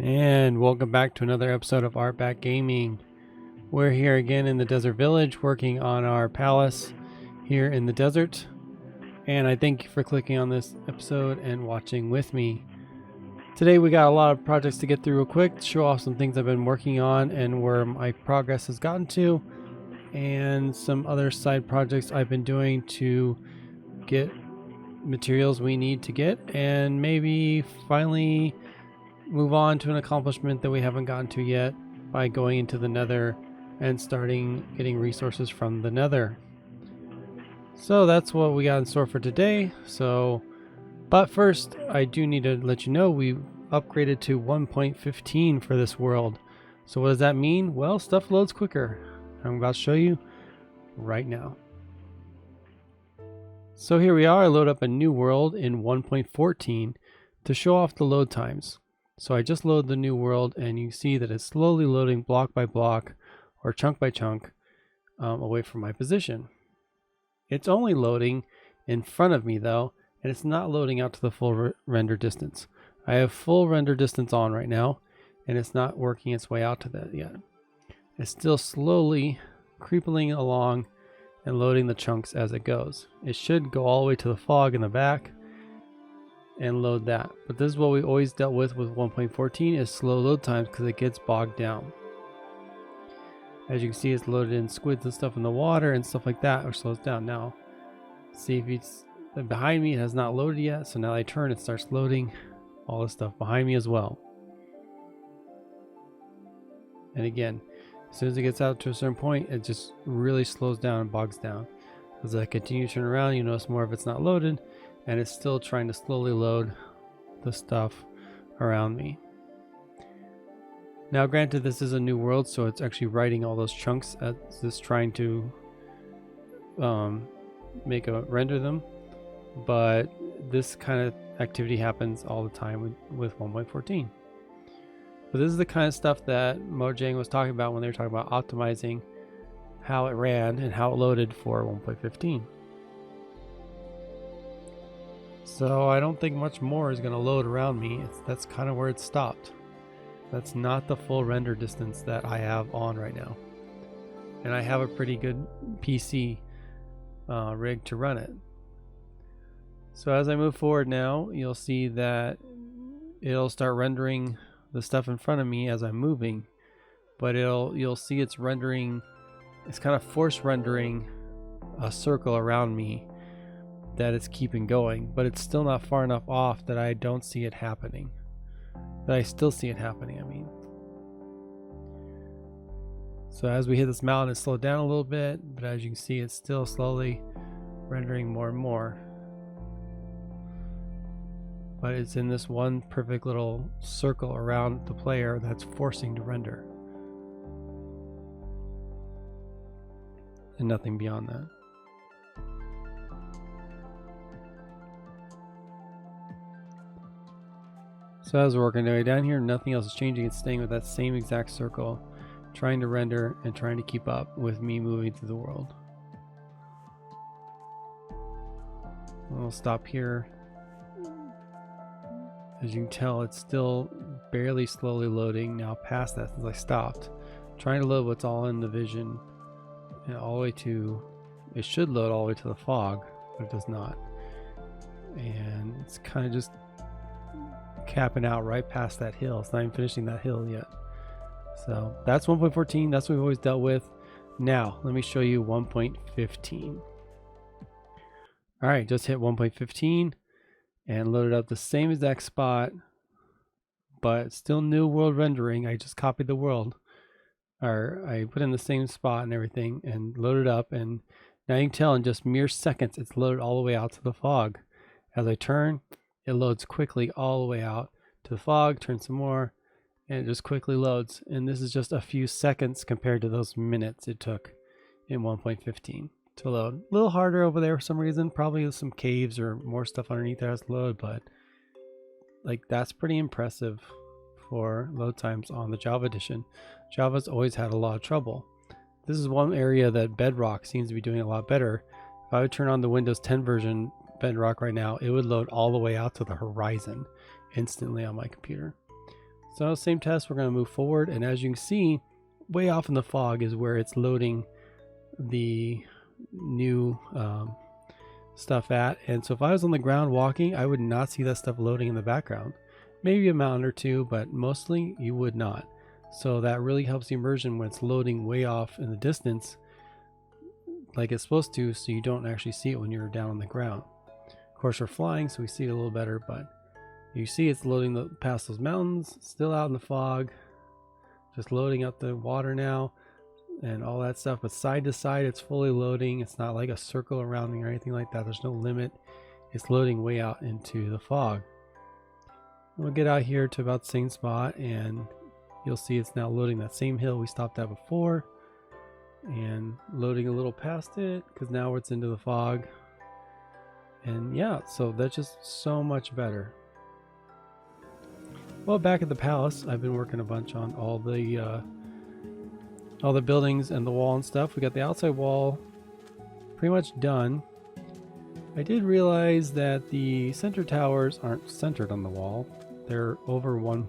And welcome back to another episode of Artback Gaming. We're here again in the desert village working on our palace here in the desert. And I thank you for clicking on this episode and watching with me. Today we got a lot of projects to get through real quick to show off some things I've been working on and where my progress has gotten to, and some other side projects I've been doing to get materials we need to get, and maybe finally move on to an accomplishment that we haven't gotten to yet by going into the Nether and starting getting resources from the Nether. So that's what we got in store for today. But first, I do need to let you know we upgraded to 1.15 for this world. So what does that mean? Well, stuff loads quicker. I'm about to show you right now. So here we are. I load up a new world in 1.14 to show off the load times. So I just load the new world and you see that it's slowly loading block by block or chunk by chunk away from my position. It's only loading in front of me though, and it's not loading out to the full render distance. I have full render distance on right now, and it's not working its way out to that yet. It's still slowly creeping along and loading the chunks as it goes. It should go all the way to the fog in the back and load that. But this is what we always dealt with 1.14 is slow load times because it gets bogged down. As you can see, it's loaded in squids and stuff in the water and stuff like that, or slows down. Now, see if it's behind me, it has not loaded yet. So now I turn, it starts loading all the stuff behind me as well. And again, as soon as it gets out to a certain point, it just really slows down and bogs down. As I continue to turn around, you notice more of it's not loaded, and it's still trying to slowly load the stuff around me. Now granted, this is a new world, so it's actually writing all those chunks as it's trying to render them, but this kind of activity happens all the time with 1.14. But this is the kind of stuff that Mojang was talking about when they were talking about optimizing how it ran and how it loaded for 1.15. So I don't think much more is going to load around me. That's kind of where it stopped. That's not the full render distance that I have on right now. And I have a pretty good PC rig to run it. So as I move forward now, you'll see that it'll start rendering the stuff in front of me as I'm moving. But you'll see it's rendering, it's kind of force rendering a circle around me that it's keeping going, but it's still not far enough off that I don't see it happening. That I still see it happening, I mean. So as we hit this mountain, it slowed down a little bit, but as you can see, it's still slowly rendering more and more. But it's in this one perfect little circle around the player that's forcing to render. And nothing beyond that. So as we're working our way down here, nothing else is changing. It's staying with that same exact circle, trying to render and trying to keep up with me moving through the world. We'll stop here. As you can tell, it's still barely slowly loading now past that since I stopped. Trying to load what's all in the vision and all the way to, it should load all the way to the fog, but it does not. And it's kind of just capping out right past that hill. It's not even finishing that hill yet. So that's 1.14. That's what we've always dealt with. Now let me show you 1.15. All right, just hit 1.15 and loaded up the same exact spot, but still new world rendering. I just copied the world, or I put in the same spot and everything and loaded up, and now you can tell in just mere seconds it's loaded all the way out to the fog. As I turn, it loads quickly all the way out to the fog, turn some more, and it just quickly loads. And this is just a few seconds compared to those minutes it took in 1.15 to load. A little harder over there for some reason, probably some caves or more stuff underneath there has to load, but like that's pretty impressive for load times on the Java edition. Java's always had a lot of trouble. This is one area that Bedrock seems to be doing a lot better. If I would turn on the Windows 10 version Bedrock right now, it would load all the way out to the horizon instantly on my computer. So same test, we're going to move forward, and as you can see, way off in the fog is where it's loading the new stuff at. And so if I was on the ground walking, I would not see that stuff loading in the background. Maybe a mountain or two, but mostly you would not. So that really helps the immersion when it's loading way off in the distance like it's supposed to, so you don't actually see it when you're down on the ground. Of course, we're flying, so we see it a little better, but you see it's loading past those mountains, still out in the fog, just loading up the water now and all that stuff. But side to side, it's fully loading. It's not like a circle around me or anything like that. There's no limit. It's loading way out into the fog. We'll get out here to about the same spot, and you'll see it's now loading that same hill we stopped at before, and loading a little past it because now it's into the fog. And yeah, so that's just so much better. Well, back at the palace, I've been working a bunch on all the buildings and the wall and stuff. We got the outside wall pretty much done. I did realize that the center towers aren't centered on the wall. They're over one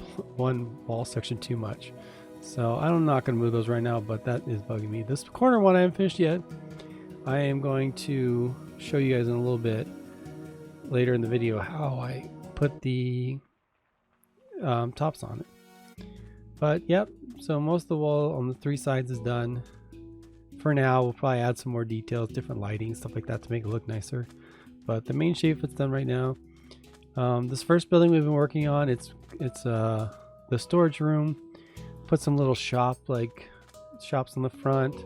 wall section too much. So I'm not going to move those right now, but that is bugging me. This corner one I haven't finished yet. I am going to show you guys in a little bit later in the video how I put the tops on it. But yep, so most of the wall on the three sides is done. For now, we'll probably add some more details, different lighting, stuff like that to make it look nicer. But the main shape it's done right now. This first building we've been working on, it's the storage room. Put some little shops on the front,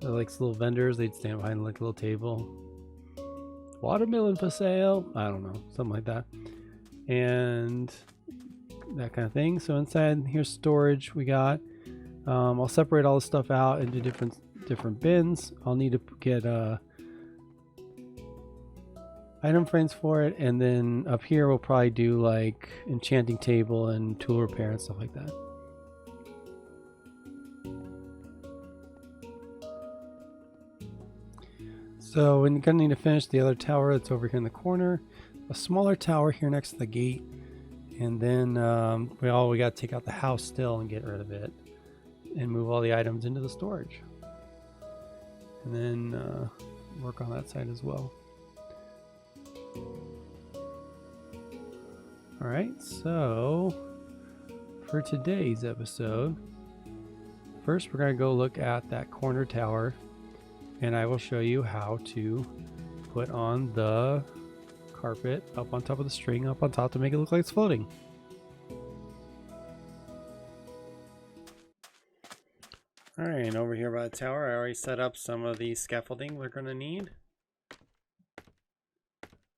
like little vendors. They'd stand behind like a little table. Watermelon for sale. I don't know, something like that, and that kind of thing. So inside here's storage. We got. I'll separate all the stuff out into different bins. I'll need to get item frames for it, and then up here we'll probably do like enchanting table and tool repair and stuff like that. So we're gonna need to finish the other tower that's over here in the corner, a smaller tower here next to the gate, and then we got to take out the house still and get rid of it and move all the items into the storage, and then work on that side as well. Alright, so for today's episode, first we're going to go look at that corner tower, and I will show you how to put on the carpet up on top of the string up on top to make it look like it's floating. Alright, and over here by the tower I already set up some of the scaffolding we're going to need.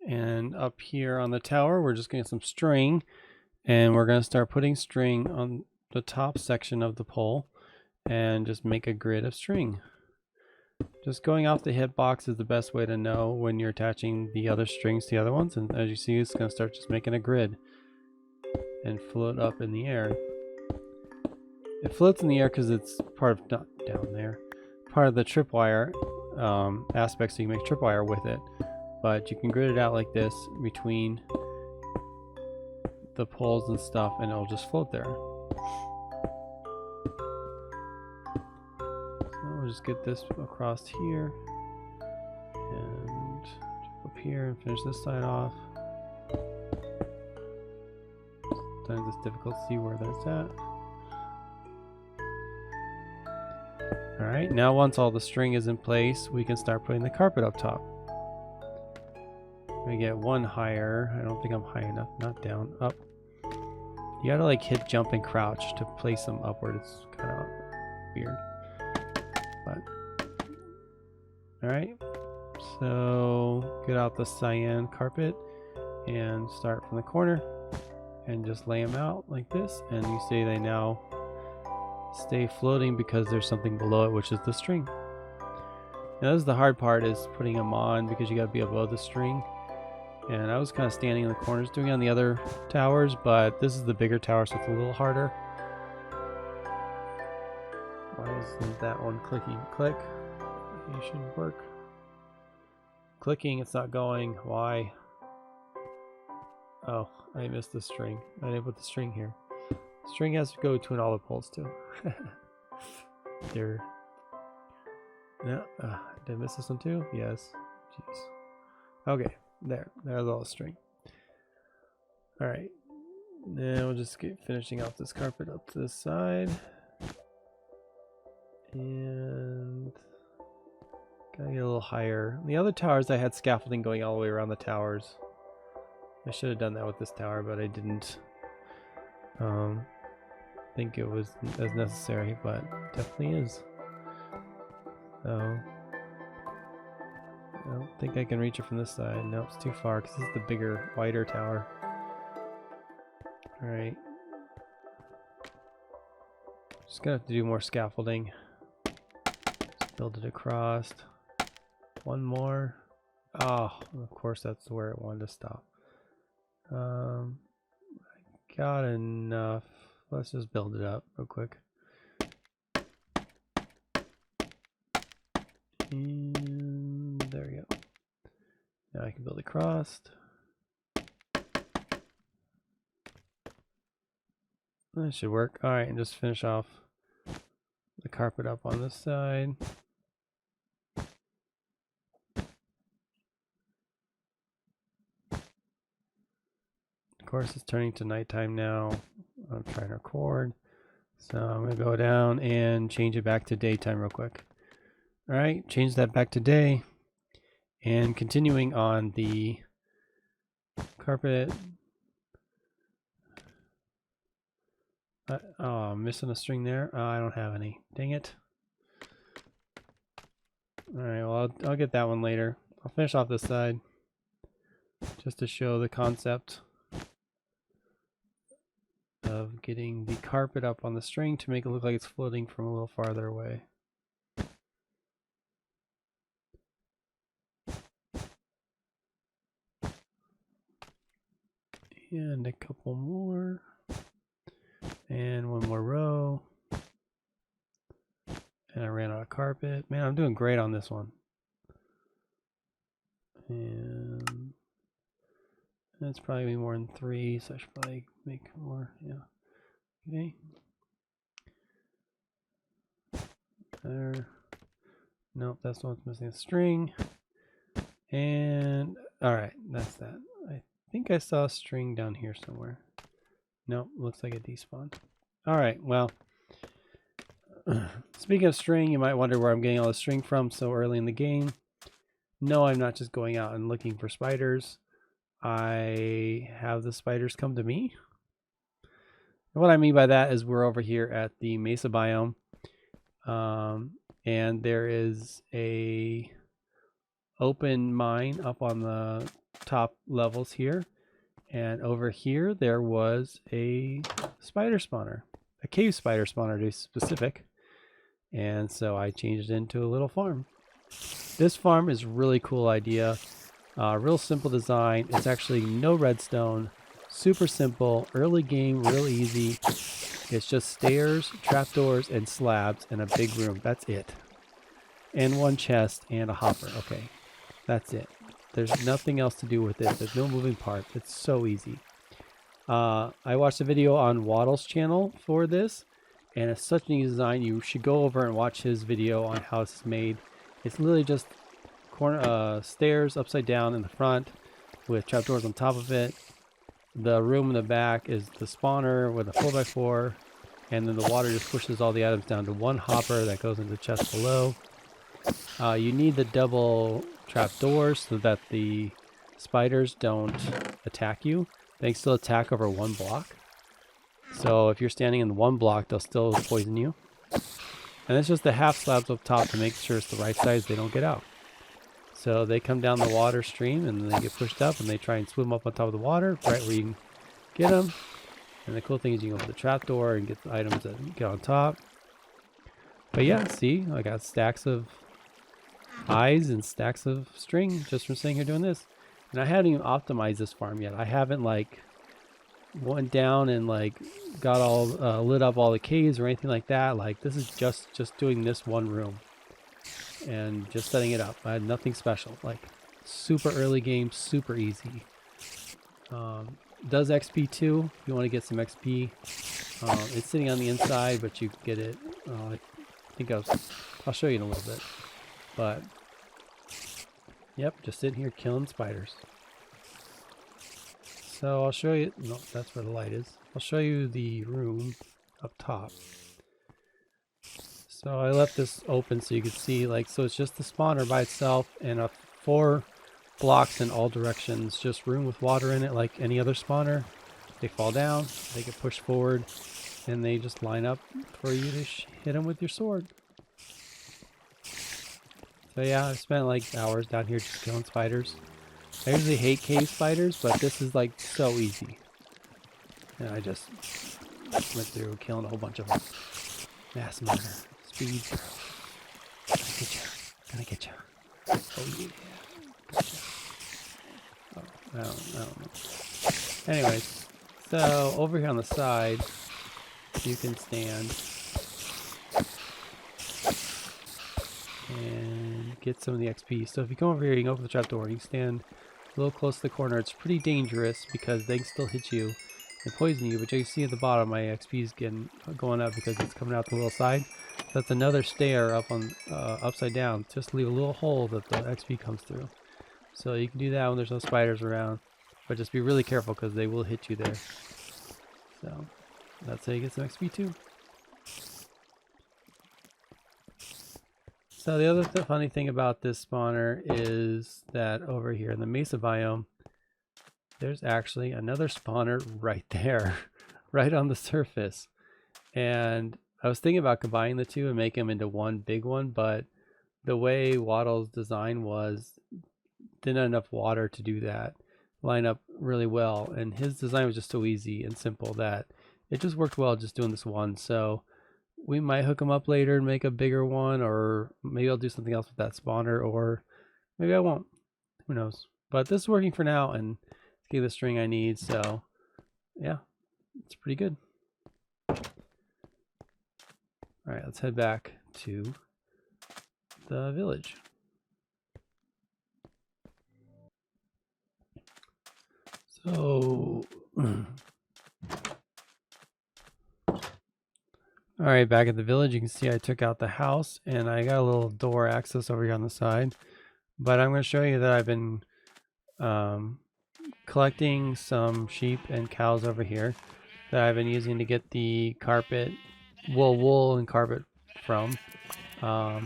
And up here on the tower, we're just going to get some string, and we're going to start putting string on the top section of the pole and just make a grid of string. Just going off the hitbox is the best way to know when you're attaching the other strings to the other ones. And as you see, it's going to start just making a grid and float up in the air. It floats in the air because it's part of, not down there, part of the tripwire aspect, so you can make tripwire with it. But you can grid it out like this between the poles and stuff, and it'll just float there. So we'll just get this across here and jump up here and finish this side off. Sometimes it's difficult to see where that's at. Alright, now once all the string is in place, we can start putting the carpet up top. I get one higher. I don't think I'm high enough. Not down. Up. You gotta like hit jump and crouch to place them upward. It's kind of weird. But alright. So get out the cyan carpet and start from the corner and just lay them out like this. And you see they now stay floating because there's something below it, which is the string. Now this is the hard part, is putting them on, because you gotta be above the string. And I was kind of standing in the corners doing it on the other towers, but this is the bigger tower, so it's a little harder. Why isn't that one clicking? Click. It should work. Clicking, it's not going. Why? Oh, I missed the string. I didn't put the string here. String has to go between all the poles too. There. No, did I miss this one too? Yes. Jeez. Okay, there's all the string. All right. Now we'll just keep finishing off this carpet up to this side. And gotta get a little higher. The other towers, I had scaffolding going all the way around the towers. I should have done that with this tower, but I didn't think it was as necessary, but definitely is. So I don't think I can reach it from this side. No, it's too far because this is the bigger, wider tower. Alright. Just gonna have to do more scaffolding. Just build it across. One more. Oh, of course that's where it wanted to stop. I got enough. Let's just build it up real quick. And there we go. Now I can build across. That should work. Alright, and just finish off the carpet up on this side. Of course, it's turning to nighttime now. I'm trying to record. So I'm going to go down and change it back to daytime real quick. Alright, change that back to day. And continuing on the carpet. Oh, I'm missing a string there. Oh, I don't have any. Dang it. Alright, well, I'll get that one later. I'll finish off this side just to show the concept of getting the carpet up on the string to make it look like it's floating from a little farther away. And a couple more. And one more row. And I ran out of carpet. Man, I'm doing great on this one. And it's probably be more than 3, so I should probably make more. Yeah. Okay. There. Nope, that's the one that's missing a string. And alright, that's that. I think I saw a string down here somewhere. Nope, looks like it despawned. Alright, well. Speaking of string, you might wonder where I'm getting all the string from so early in the game. No, I'm not just going out and looking for spiders. I have the spiders come to me. And what I mean by that is we're over here at the Mesa biome. And there is a open mine up on the top levels here. And over here there was a spider spawner. A cave spider spawner to be specific. And so I changed it into a little farm. This farm is a really cool idea. Real simple design. It's actually no redstone. Super simple. Early game, real easy. It's just stairs, trapdoors, and slabs, and a big room. That's it. And one chest and a hopper. Okay. That's it. There's nothing else to do with it. There's no moving parts. It's so easy. I watched a video on Wattles' channel for this. And it's such an easy design. You should go over and watch his video on how it's made. It's literally just stairs upside down in the front with trapdoors on top of it. The room in the back is the spawner with a 4x4, and then the water just pushes all the items down to one hopper that goes into the chest below. You need the double trapdoors so that the spiders don't attack you. They can still attack over one block. So if you're standing in one block, they'll still poison you. And it's just the half slabs up top to make sure it's the right size, they don't get out. So they come down the water stream and they get pushed up and they try and swim up on top of the water, right where you can get them. And the cool thing is you can open the trapdoor and get the items that get on top. But yeah, see, I got stacks of eyes and stacks of string just from sitting here doing this. And I haven't even optimized this farm yet. I haven't like went down and like got all lit up all the caves or anything like that. Like this is just doing this one room and just setting it up. I had nothing special. Like super early game, super easy. Does XP too if you want to get some XP. It's sitting on the inside, but you can get it. I think I'll show you in a little bit. But yep, just sitting here killing spiders. So I'll show you. No, that's where the light is. I'll show you the room up top. So I left this open so you can see, like, so it's just the spawner by itself and 4 blocks in all directions, just room with water in it like any other spawner. They fall down, they get pushed forward, and they just line up for you to hit them with your sword. So yeah, I've spent like hours down here just killing spiders. I usually hate cave spiders, but this is like so easy. And I just went through killing a whole bunch of them. Mass murder. Speed. Gonna get you. Gonna get you. Oh yeah. Gotcha. Oh, I don't know. Anyways, so over here on the side, you can stand and get some of the XP. So if you come over here, you can open the trapdoor. You can stand a little close to the corner. It's pretty dangerous because they can still hit you and poison you, but you see at the bottom my XP is going up because it's coming out the little side. That's another stair up on upside down, just to leave a little hole that the XP comes through. So you can do that when there's no spiders around, but just be really careful because they will hit you there. So that's how you get some XP too. So the other funny thing about this spawner is that over here in the mesa biome, there's actually another spawner right there, right on the surface. And I was thinking about combining the two and make them into one big one, but the way Wattles' design was, didn't have enough water to do that, line up really well. And his design was just so easy and simple that it just worked well just doing this one. So we might hook them up later and make a bigger one, or maybe I'll do something else with that spawner, or maybe I won't. Who knows? But this is working for now, and get the string I need, so yeah, it's pretty good. Alright, let's head back to the village. So alright, back at the village, you can see I took out the house and I got a little door access over here on the side, but I'm going to show you that I've been collecting some sheep and cows over here that I've been using to get the carpet, wool and carpet from. I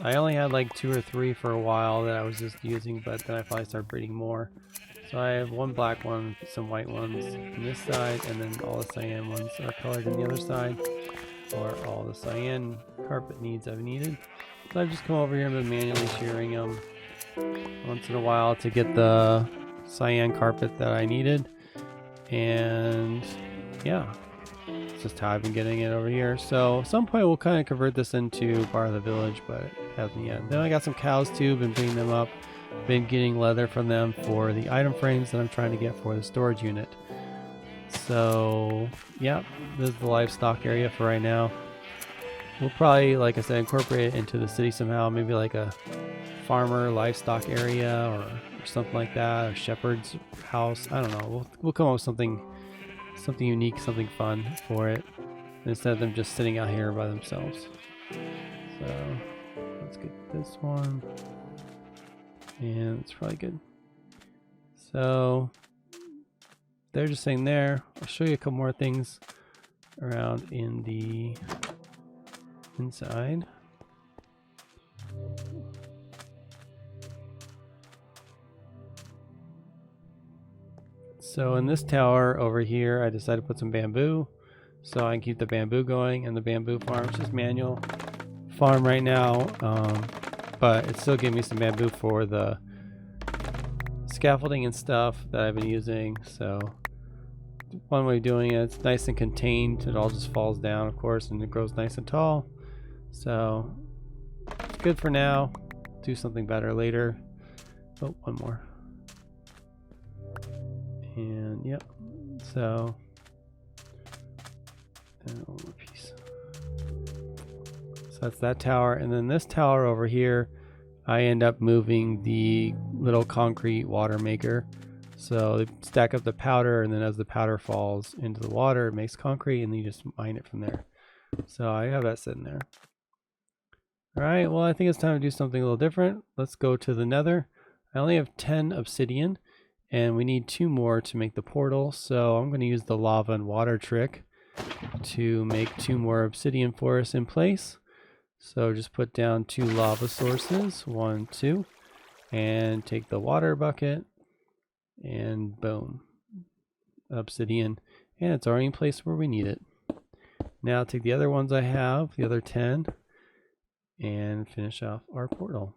only had like 2 or 3 for a while that I was just using, but then I finally started breeding more. So I have 1 black one, some white ones on this side, and then all the cyan ones are colored on the other side, or all the cyan carpet needs I've needed. So I've just come over here and been manually shearing them once in a while to get the cyan carpet that I needed. And yeah, it's just how I've been getting it over here. So at some point we'll kind of convert this into part of the village, but it hasn't yet. Then I got some cows too, been bringing them up, been getting leather from them for the item frames that I'm trying to get for the storage unit. So yeah, this is the livestock area for right now. We'll probably, like I said, incorporate it into the city somehow, maybe like a farmer livestock area or something like that, a shepherd's house. I don't know. We'll come up with something unique, something fun for it, instead of them just sitting out here by themselves. So let's get this one, and it's probably good. So they're just sitting there. I'll show you a couple more things around in the inside. So in this tower over here, I decided to put some bamboo so I can keep the bamboo going, and the bamboo farm is just manual farm right now, but it's still giving me some bamboo for the scaffolding and stuff that I've been using. So one way of doing it, it's nice and contained. It all just falls down, of course, and it grows nice and tall. So it's good for now. Do something better later. Oh, one more. And yep, so and one more piece. So that's that tower, and then this tower over here, I end up moving the little concrete water maker So they stack up the powder, and then as the powder falls into the water, it makes concrete, and then you just mine it from there. So I have that sitting there. All right, well, I think it's time to do something a little different. Let's go to the Nether. I only have 10 obsidian, and we need 2 more to make the portal. So I'm going to use the lava and water trick to make 2 more obsidian for us in place. So just put down 2 lava sources, 1, 2, and take the water bucket, and boom, obsidian, and it's already in place where we need it. Now take the other ones I have, the other 10, and finish off our portal.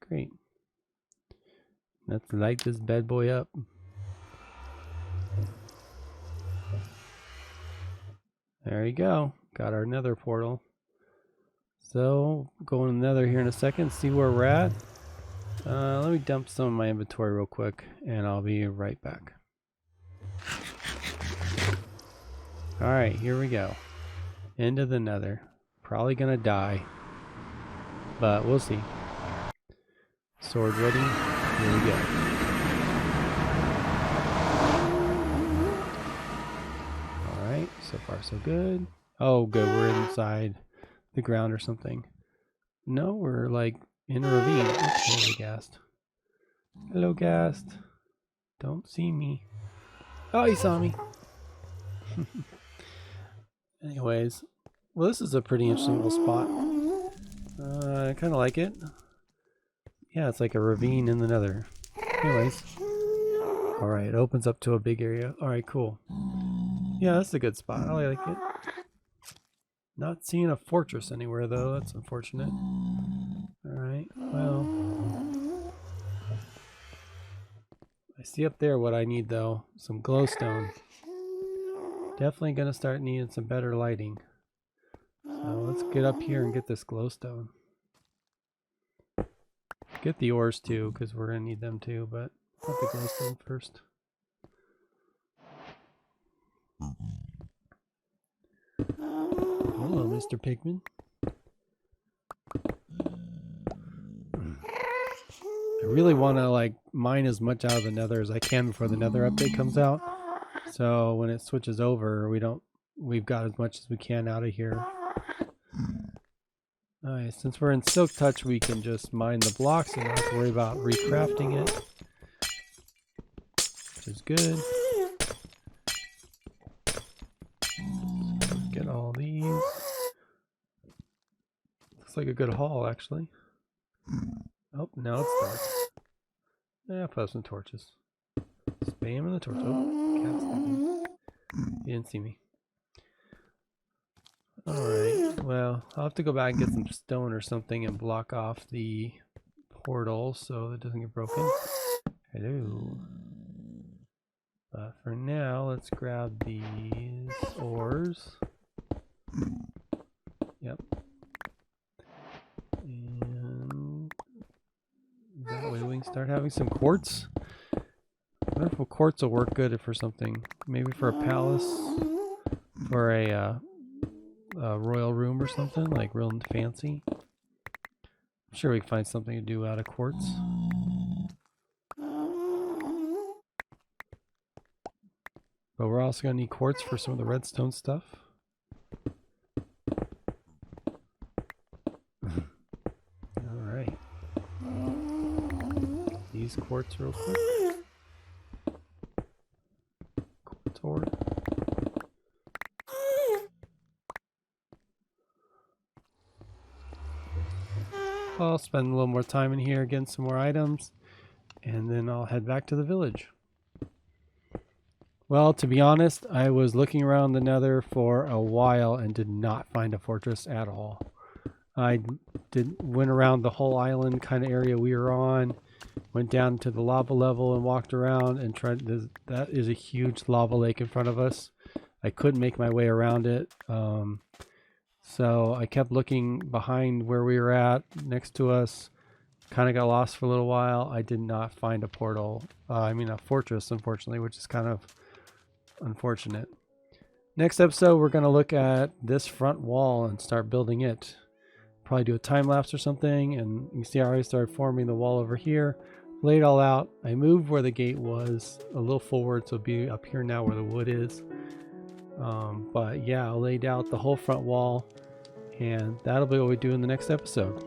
Great. Let's light this bad boy up. There you go. Got our Nether portal. So go in the Nether here in a second, see where we're at. Let me dump some of my inventory real quick, and I'll be right back. Alright, here we go. Into the Nether. Probably gonna die, but we'll see. Sword ready. Here we go. Alright, so far so good. Oh good, we're inside the ground or something. No, we're like in a ravine. Oops, there's a ghast. Hello, ghast. Don't see me. Oh, he saw me. Anyways, well, this is a pretty interesting little spot. I kind of like it. Yeah, it's like a ravine in the Nether. Anyways. Alright, it opens up to a big area. Alright, cool. Yeah, that's a good spot. I like it. Not seeing a fortress anywhere, though. That's unfortunate. Alright, well. I see up there what I need, though. Some glowstone. Definitely going to start needing some better lighting. So let's get up here and get this glowstone. Get the ores, too, because we're going to need them, too. But I'll get the glowstone first. Hello, Mr. Pigman. I really want to like mine as much out of the Nether as I can before the Nether update comes out. So when it switches over, we've got as much as we can out of here. Alright, since we're in Silk Touch, we can just mine the blocks and not have to worry about recrafting it, which is good. Get all these. Looks like a good haul, actually. Oh, now it's dark. Yeah, put up some torches. Spamming the torch. Oh, gas. He didn't see me. Alright, well, I'll have to go back and get some stone or something and block off the portal so it doesn't get broken. Hello. But for now, let's grab these ores. Yep. And that way we can start having some quartz. I wonder if quartz will work good for something. Maybe for a palace, for a royal room or something, like real fancy. I'm sure we can find something to do out of quartz. But we're also going to need quartz for some of the redstone stuff. Alright. These quartz real quick. Quartz ore. I'll spend a little more time in here getting some more items, and then I'll head back to the village. Well, to be honest, I was looking around the Nether for a while and did not find a fortress at all. I went around the whole island kind of area we were on, went down to the lava level and walked around and tried. That is a huge lava lake in front of us. I couldn't make my way around it. So I kept looking behind where we were at, next to us. Kind of got lost for a little while. I did not find a portal. A fortress, unfortunately, which is kind of unfortunate. Next episode, we're going to look at this front wall and start building it. Probably do a time lapse or something, and you can see I already started forming the wall over here. Laid it all out. I moved where the gate was a little forward, so it'll be up here now where the wood is. But yeah, I laid out the whole front wall, and that'll be what we do in the next episode.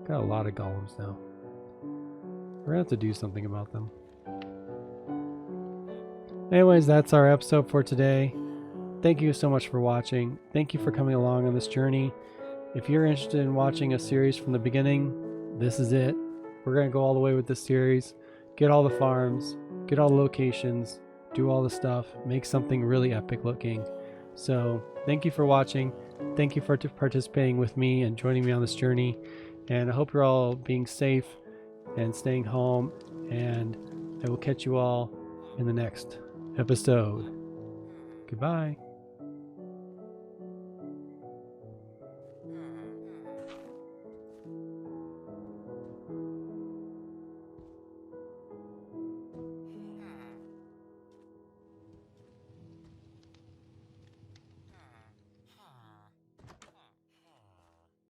Got a lot of golems now. We're gonna have to do something about them. Anyways, that's our episode for today. Thank you so much for watching. Thank you for coming along on this journey. If you're interested in watching a series from the beginning, this is it. We're gonna go all the way with this series. Get all the farms, get all the locations, do all the stuff, make something really epic looking. So thank you for watching. Thank you for participating with me and joining me on this journey. And I hope you're all being safe and staying home. And I will catch you all in the next episode. Goodbye.